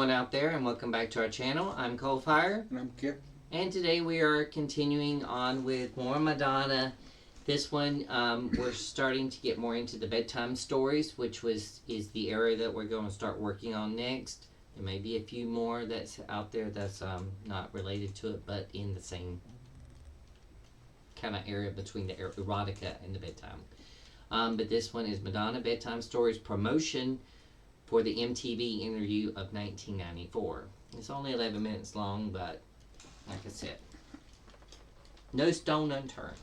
everyone out there, and welcome back to our channel. I'm Coalfire. And I'm Kip. And today we are continuing on with more Madonna. This one, we're starting to get more into the bedtime stories, which is the area that we're going to start working on next. There may be a few more that's out there that's not related to it, but in the same kind of area between the erotica and the bedtime. But this one is Madonna Bedtime Stories promotion for the MTV interview of 1994. It's only 11 minutes long, but like I said, no stone unturned.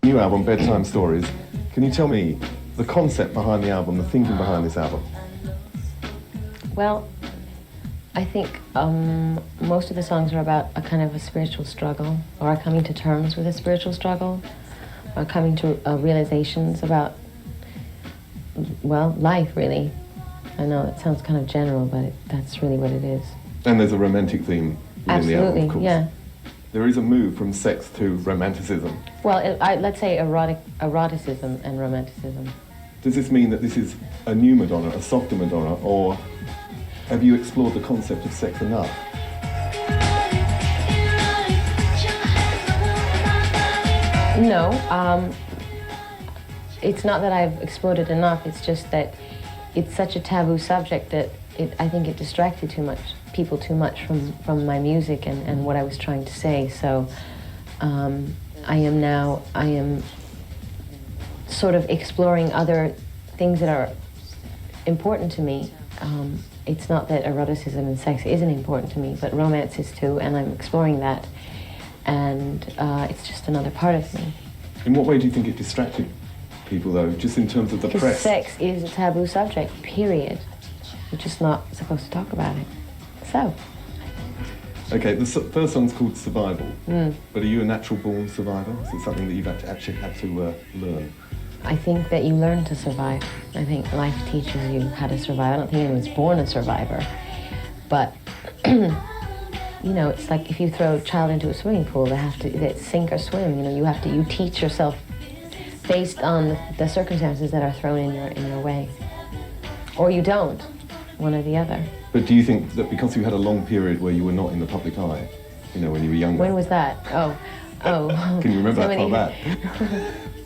New album, Bedtime Stories. Can you tell me the concept behind the album, the thinking behind this album? Well, I think most of the songs are about a kind of a spiritual struggle, or coming to terms with a spiritual struggle, or coming to realizations about, well, life, really. I know it sounds kind of general, but that's really what it is. And there's a romantic theme within the album, of course. Yeah. There is a move from sex to romanticism. Well, let's say eroticism and romanticism. Does this mean that this is a new Madonna, a softer Madonna, or have you explored the concept of sex enough? No, it's not that I've explored it enough, it's just that it's such a taboo subject that I think it distracted people too much from my music and what I was trying to say. So I am sort of exploring other things that are important to me. It's not that eroticism and sex isn't important to me, but romance is too, and I'm exploring that. And it's just another part of me. In what way do you think it distracted people, though, just in terms of the press? Because sex is a taboo subject, period. You're just not supposed to talk about it. So. Okay, the first song's called Survival. But are you a natural-born survivor? Is it something that you've actually had to learn? I think that you learn to survive. I think life teaches you how to survive. I don't think anyone's born a survivor. But, you know, it's like if you throw a child into a swimming pool, they sink or swim. You know, you teach yourself based on the circumstances that are thrown in your way. Or you don't, one or the other. But do you think that because you had a long period where you were not in the public eye, you know, when you were younger? When was that? Oh. Can you remember that far back?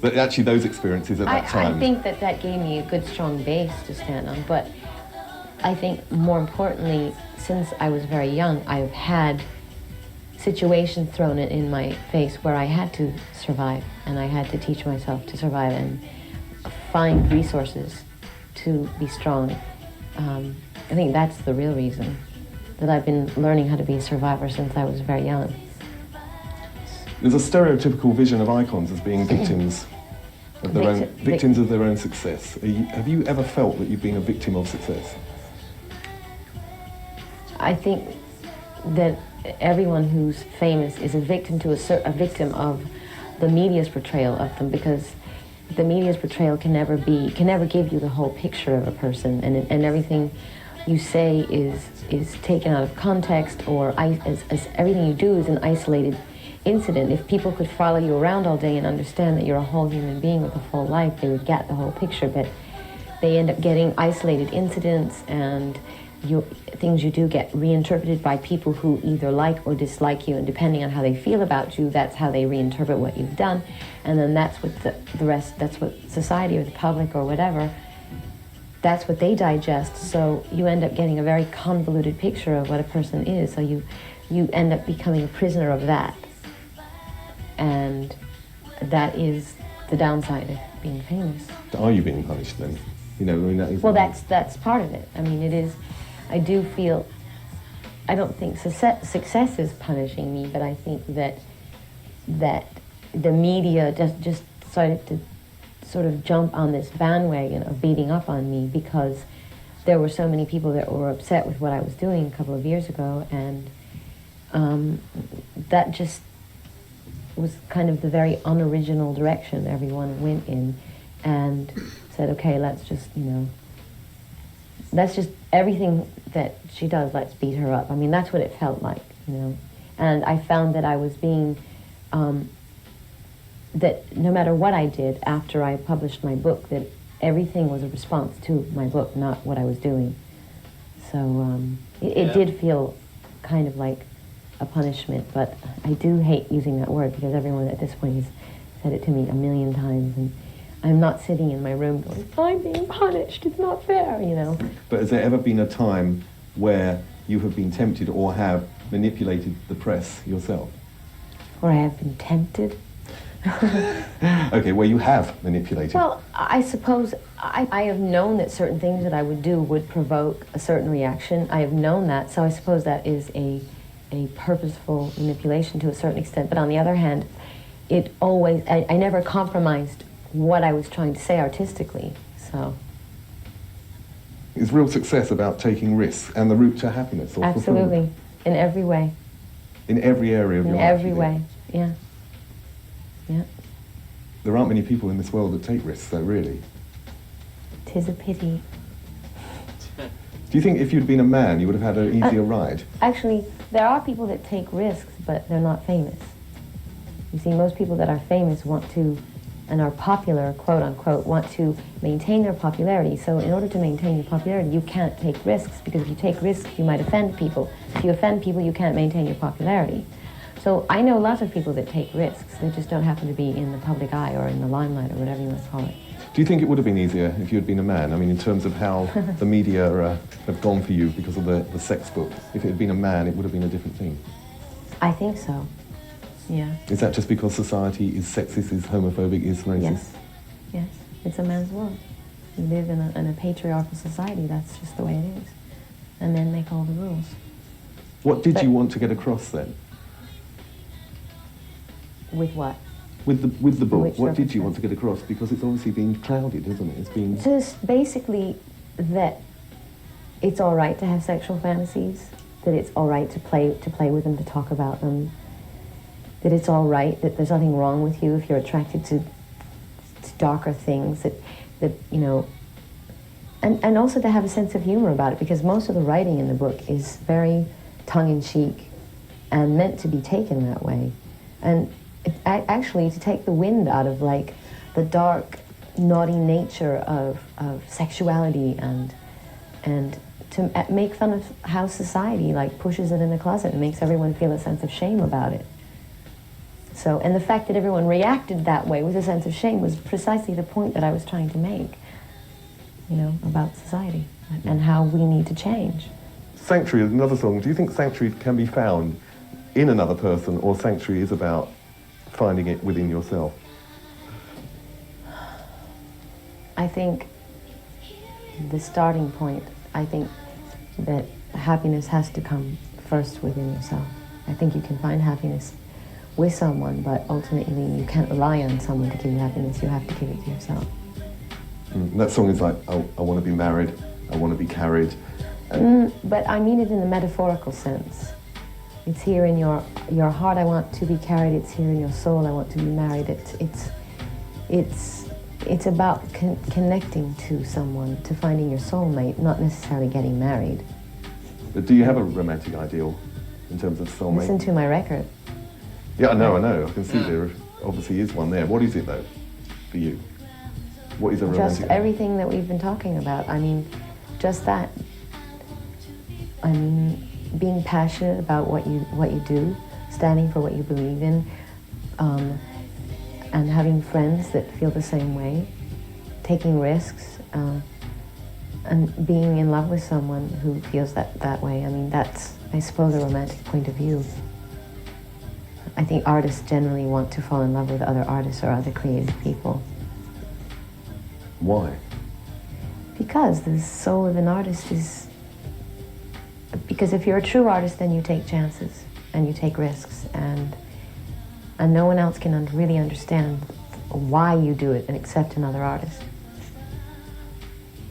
But actually those experiences at that time... I think that gave me a good, strong base to stand on. But I think more importantly, since I was very young, I've had situations thrown in my face where I had to survive, and I had to teach myself to survive and find resources to be strong. I think that's the real reason that I've been learning how to be a survivor since I was very young. There's a stereotypical vision of icons as being victims of their own success. Have you ever felt that you've been a victim of success? I think that everyone who's famous is a victim of the media's portrayal of them, because the media's portrayal can never give you the whole picture of a person, and everything you say is taken out of context, or as everything you do is an isolated incident. If people could follow you around all day and understand that you're a whole human being with a full life, they would get the whole picture, but they end up getting isolated incidents, and things you do get reinterpreted by people who either like or dislike you, and depending on how they feel about you, that's how they reinterpret what you've done, and then that's what the rest, that's what society or the public or whatever, that's what they digest. So you end up getting a very convoluted picture of what a person is, so you end up becoming a prisoner of that. And that is the downside of being famous. Are you being punished then? You know, I mean, that is... Well, that's part of it. I mean, it is. I do feel. I don't think success is punishing me, but I think that the media just started to sort of jump on this bandwagon of beating up on me, because there were so many people that were upset with what I was doing a couple of years ago, and that just was kind of the very unoriginal direction everyone went in, and said, okay, let's just everything that she does, let's beat her up. I mean, that's what it felt like, you know. And I found that I was being, that no matter what I did after I published my book, that everything was a response to my book, not what I was doing. So it Yeah. did feel kind of like a punishment, but I do hate using that word because everyone at this point has said it to me a million times, and I'm not sitting in my room going, I'm being punished, it's not fair, you know. But has there ever been a time where you have been tempted or have manipulated the press yourself? Or I have been tempted. Okay, where you have manipulated. Well, I suppose I have known that certain things that I would do would provoke a certain reaction. I have known that, so I suppose that is a purposeful manipulation to a certain extent. But on the other hand, it always, I never compromised what I was trying to say artistically, so. Is real success about taking risks and the route to happiness or Absolutely, fulfillment? in every way. In every area of your In life? every you way, think? yeah. Yeah. There aren't many people in this world that take risks, though, really. 'Tis a pity. Do you think if you'd been a man, you would have had an easier ride? Actually, there are people that take risks, but they're not famous. You see, most people that are famous want to, and are popular, quote unquote, want to maintain their popularity. So in order to maintain your popularity, you can't take risks, because if you take risks, you might offend people. If you offend people, you can't maintain your popularity. So I know lots of people that take risks. They just don't happen to be in the public eye or in the limelight or whatever you want to call it. Do you think it would have been easier if you had been a man? I mean, in terms of how the media have gone for you because of the sex book. If it had been a man, it would have been a different thing. I think so, yeah. Is that just because society is sexist, is homophobic, is racist? Yes, yes. It's a man's world. We live in a patriarchal society. That's just the way it is. And men make all the rules. What did But- you want to get across then? With what? With the book, Which what did you circumstance? want to get across? Because it's obviously been clouded, isn't it? It's been... Just basically that it's all right to have sexual fantasies, that it's all right to play with them, to talk about them, that it's all right, that there's nothing wrong with you if you're attracted to darker things, that you know, and also to have a sense of humor about it, because most of the writing in the book is very tongue-in-cheek and meant to be taken that way. And actually to take the wind out of like the dark, naughty nature of sexuality and to make fun of how society like pushes it in the closet and makes everyone feel a sense of shame about it. So, and the fact that everyone reacted that way with a sense of shame was precisely the point that I was trying to make, you know, about society and how we need to change. Sanctuary is another song. Do you think sanctuary can be found in another person, or sanctuary is about finding it within yourself? I think the starting point, I think that happiness has to come first within yourself. I think you can find happiness with someone, but ultimately you can't rely on someone to give you happiness. You have to give it to yourself. That song is like, I want to be married, I want to be carried. But I mean it in the metaphorical sense. It's here in your heart, I want to be carried. It's here in your soul, I want to be married. It's about connecting to someone, to finding your soulmate, not necessarily getting married. But do you have a romantic ideal in terms of soulmate? Listen to my record. Yeah, I know. I can see there obviously is one there. What is it though, for you? What is a romantic Just ideal? everything that we've been talking about. I mean, just that. I mean, being passionate about what you do, standing for what you believe in, and having friends that feel the same way, taking risks, and being in love with someone who feels that way. I mean, that's, I suppose, a romantic point of view. I think artists generally want to fall in love with other artists or other creative people. Why? Because the soul of an artist is... Because if you're a true artist, then you take chances and you take risks, and no one else can really understand why you do it except another artist.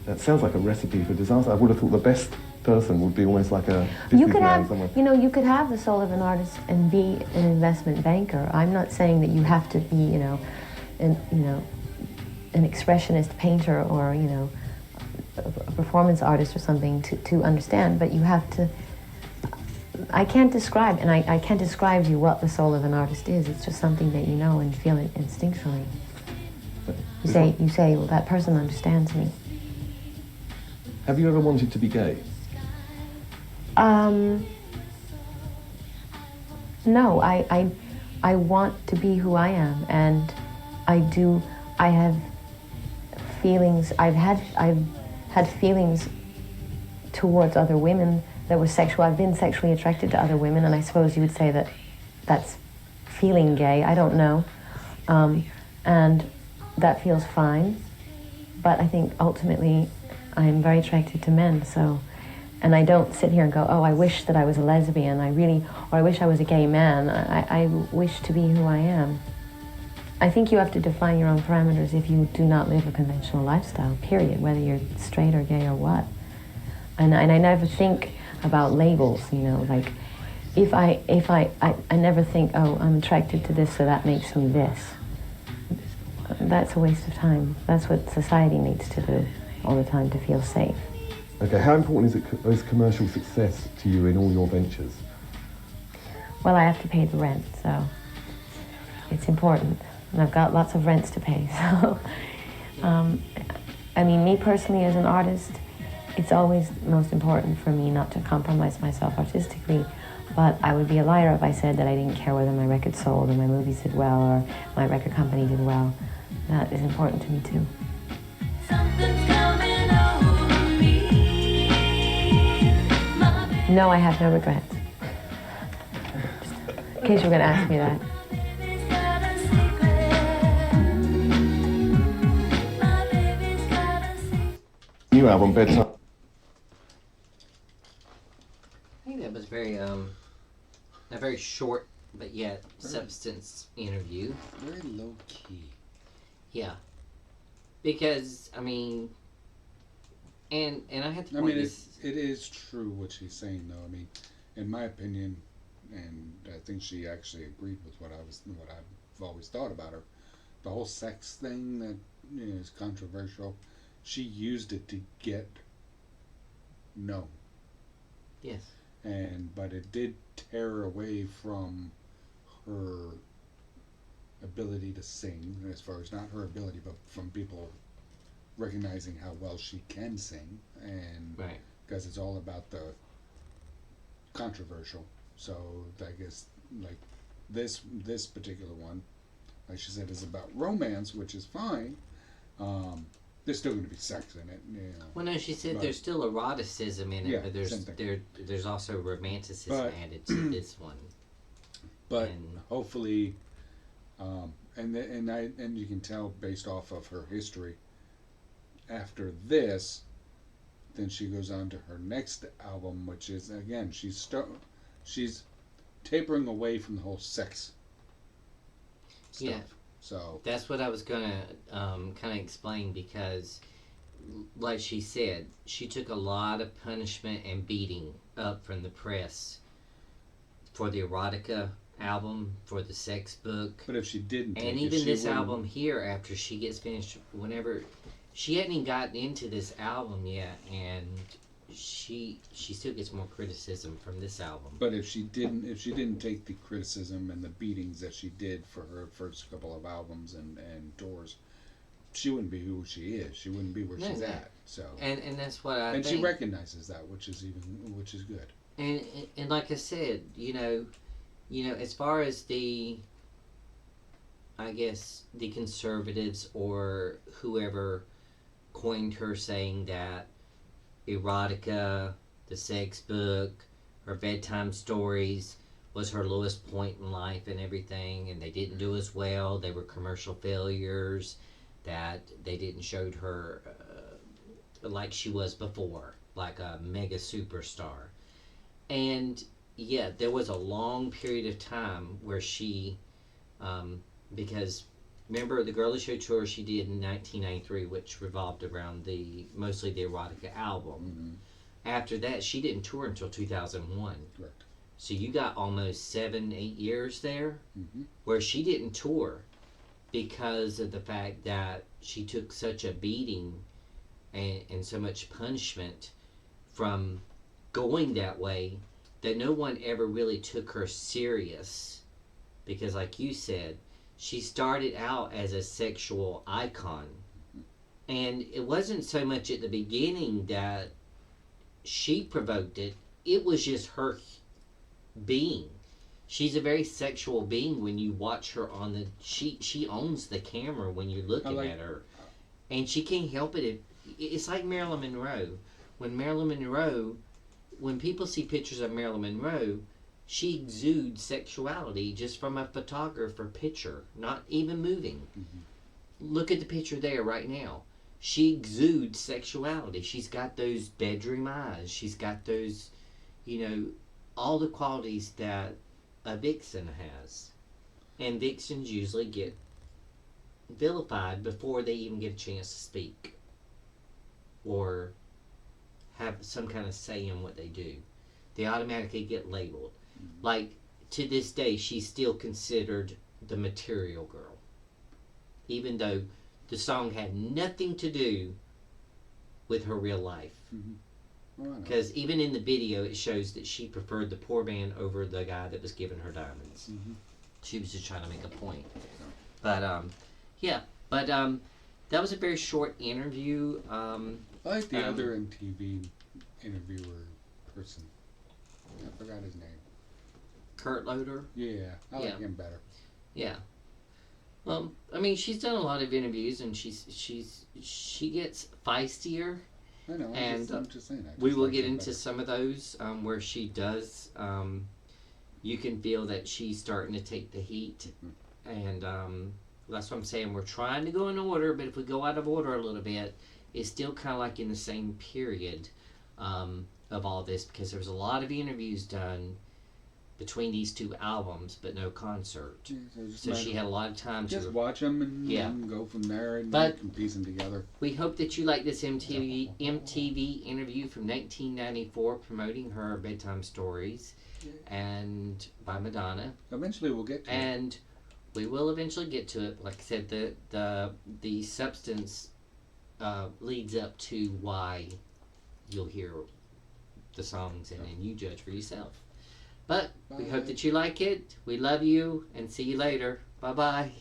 That sounds like a recipe for disaster. I would have thought the best person would be almost like a businessman somewhere. You could have the soul of an artist and be an investment banker. I'm not saying that you have to be, an expressionist painter or, a performance artist or something to understand, but you have to... I can't describe, and I can't describe to you what the soul of an artist is. It's just something that you know and feel it instinctually. You say, well, that person understands me. Have you ever wanted to be gay? No, I want to be who I am, and I have feelings. I've had feelings towards other women that were sexual. I've been sexually attracted to other women, and I suppose you would say that that's feeling gay. I don't know, and that feels fine. But I think ultimately, I'm very attracted to men. So, and I don't sit here and go, oh, I wish that I was a lesbian. Or I wish I was a gay man. I wish to be who I am. I think you have to define your own parameters if you do not live a conventional lifestyle, period, whether you're straight or gay or what. And I never think about labels, you know, like I never think, oh, I'm attracted to this, so that makes me this. That's a waste of time. That's what society needs to do all the time to feel safe. Okay, how important is commercial success to you in all your ventures? Well, I have to pay the rent, so it's important. And I've got lots of rents to pay, so. I mean, me personally as an artist, it's always most important for me not to compromise myself artistically, but I would be a liar if I said that I didn't care whether my record sold or my movies did well or my record company did well. That is important to me too. No, I have no regrets. In case you were going to ask me that. New album, Bedtime. I think that was a very short but yet substance interview. Very low key. Yeah, because I mean, and I had to point this. It is true what she's saying, though. I mean, in my opinion, and I think she actually agreed with what I've always thought about her. The whole sex thing that is controversial. She used it to get known. Yes. But it did tear her away from her ability to sing, as far as not her ability, but from people recognizing how well she can sing, and right, because it's all about the controversial. So I guess like this particular one, like she said, is about romance, which is fine. There's still going to be sex in it, you know. Well, no, she said there's still eroticism in it, Yeah, but there's also romanticism added to this one. But hopefully, and you can tell based off of her history. After this, then she goes on to her next album, which is again she's tapering away from the whole sex stuff. Yeah. So that's what I was gonna kind of explain, because, like she said, she took a lot of punishment and beating up from the press for the erotica album, for the sex book. But if she didn't, and even this album here, after she gets finished, whenever she hadn't even gotten into this album yet, and she still gets more criticism from this album. But if she didn't take the criticism and the beatings that she did for her first couple of albums and tours, she wouldn't be who she is. She wouldn't be where she's at. So and that's what I think. And she recognizes that, which is good. And like I said, you know, as far as I guess the conservatives or whoever coined her saying that erotica, the sex book, her bedtime stories was her lowest point in life and everything, and they didn't do as well, they were commercial failures, that they didn't show her like she was before, like a mega superstar. And yeah, there was a long period of time where she, because remember the Girly Show tour she did in 1993, which revolved around mostly the erotica album. Mm-hmm. After that, she didn't tour until 2001. Correct. So you got almost 7-8 years there, mm-hmm. where she didn't tour because of the fact that she took such a beating and so much punishment from going that way, that no one ever really took her serious. Because like you said, she started out as a sexual icon, and it wasn't so much at the beginning that she provoked it. it was just her being. She's a very sexual being when you watch her on the. She owns the camera when you're looking at her, and she can't help it. It's like Marilyn Monroe. When people see pictures of Marilyn Monroe, she exudes sexuality just from a photographer picture, not even moving. Mm-hmm. Look at the picture there right now. She exudes sexuality. She's got those bedroom eyes. She's got those, all the qualities that a vixen has. And vixens usually get vilified before they even get a chance to speak or have some kind of say in what they do. They automatically get labeled. Mm-hmm. Like, to this day, she's still considered the material girl. Even though the song had nothing to do with her real life. Mm-hmm. Because even in the video, it shows that she preferred the poor man over the guy that was giving her diamonds. Mm-hmm. She was just trying to make a point. But, that was a very short interview. I like the other MTV interviewer person. I forgot his name. Kurt Loder? Yeah, I like him better. Yeah. Well, I mean, she's done a lot of interviews, and she gets feistier. I know. I'm just saying. We will get into some of those where she does. You can feel that she's starting to take the heat, and that's what I'm saying. We're trying to go in order, but if we go out of order a little bit, it's still kind of like in the same period of all this, because there was a lot of interviews done between these two albums, but no concert. Yeah, so she had a lot of time to just watch them and go from there and piece them together. We hope that you like this MTV interview from 1994 promoting her Bedtime Stories and by Madonna. Eventually we'll get to it. And we will eventually get to it. Like I said, the substance leads up to why you'll hear the songs, and then you judge for yourself. But we hope that you like it. We love you, and see you later. Bye-bye.